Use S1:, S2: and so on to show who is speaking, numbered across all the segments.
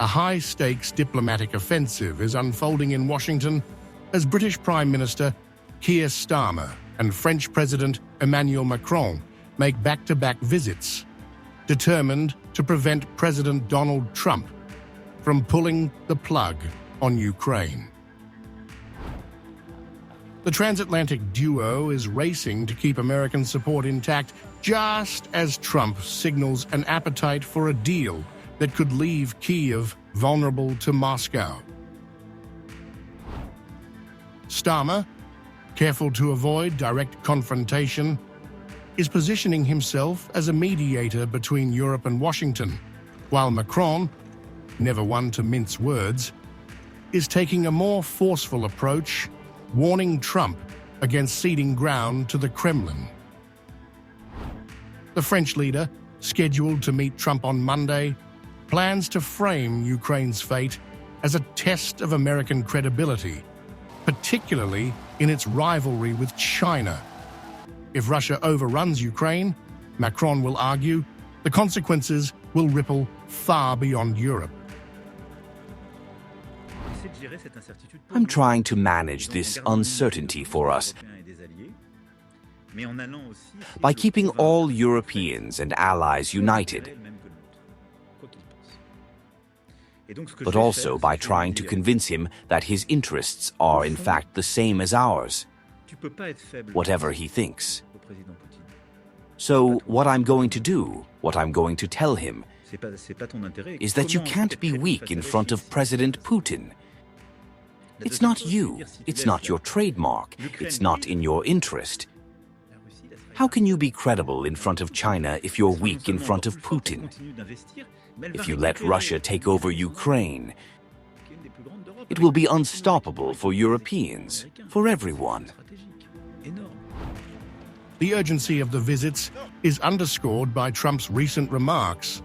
S1: A high-stakes diplomatic offensive is unfolding in Washington as British Prime Minister Keir Starmer and French President Emmanuel Macron make back-to-back visits, determined to prevent President Donald Trump from pulling the plug on Ukraine. The transatlantic duo is racing to keep American support intact just as Trump signals an appetite for a deal that could leave Kyiv vulnerable to Moscow. Starmer, careful to avoid direct confrontation, is positioning himself as a mediator between Europe and Washington, while Macron, never one to mince words, is taking a more forceful approach, warning Trump against ceding ground to the Kremlin. The French leader, scheduled to meet Trump on Monday, plans to frame Ukraine's fate as a test of American credibility, particularly in its rivalry with China. If Russia overruns Ukraine, Macron will argue, the consequences will ripple far beyond Europe.
S2: I'm trying to manage this uncertainty for us by keeping all Europeans and allies united, but also by trying to convince him that his interests are in fact the same as ours, whatever he thinks. So what I'm going to do, what I'm going to tell him, is that you can't be weak in front of President Putin. It's not you, it's not your trademark, it's not in your interest. How can you be credible in front of China if you're weak in front of Putin? If you let Russia take over Ukraine, it will be unstoppable for Europeans, for everyone.
S1: The urgency of the visits is underscored by Trump's recent remarks,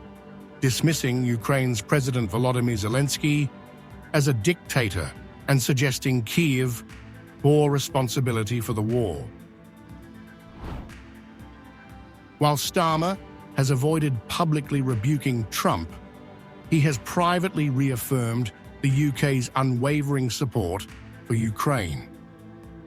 S1: dismissing Ukraine's President Volodymyr Zelensky as a dictator and suggesting Kyiv bore responsibility for the war. While Starmer has avoided publicly rebuking Trump, he has privately reaffirmed the UK's unwavering support for Ukraine.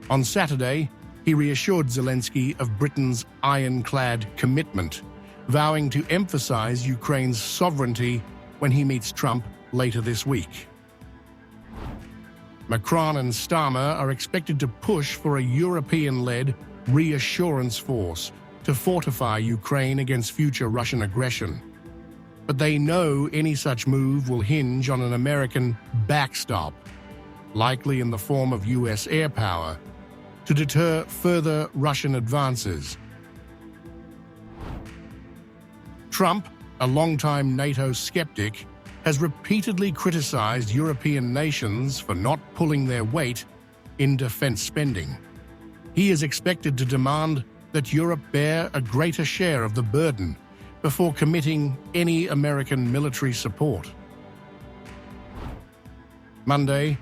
S1: On Saturday, he reassured Zelensky of Britain's ironclad commitment, vowing to emphasize Ukraine's sovereignty when he meets Trump later this week. Macron and Starmer are expected to push for a European-led reassurance force to fortify Ukraine against future Russian aggression. But they know any such move will hinge on an American backstop, likely in the form of US air power, to deter further Russian advances. Trump, a longtime NATO skeptic, has repeatedly criticized European nations for not pulling their weight in defense spending. He is expected to demand that Europe bear a greater share of the burden before committing any American military support. Monday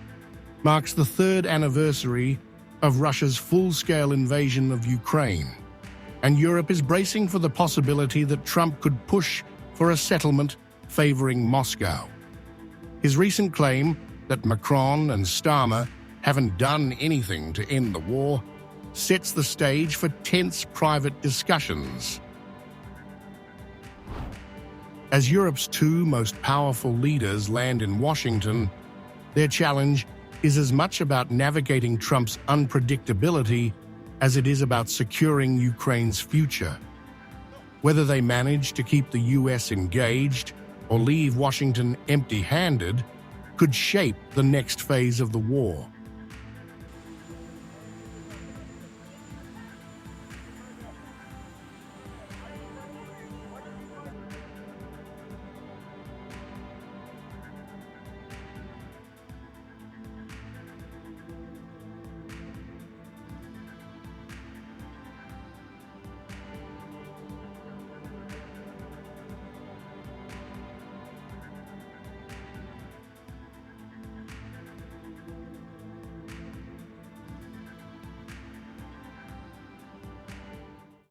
S1: marks the third anniversary of Russia's full-scale invasion of Ukraine, and Europe is bracing for the possibility that Trump could push for a settlement favoring Moscow. His recent claim that Macron and Starmer haven't done anything to end the war sets the stage for tense private discussions. As Europe's two most powerful leaders land in Washington, their challenge is as much about navigating Trump's unpredictability as it is about securing Ukraine's future. Whether they manage to keep the US engaged or leave Washington empty-handed could shape the next phase of the war.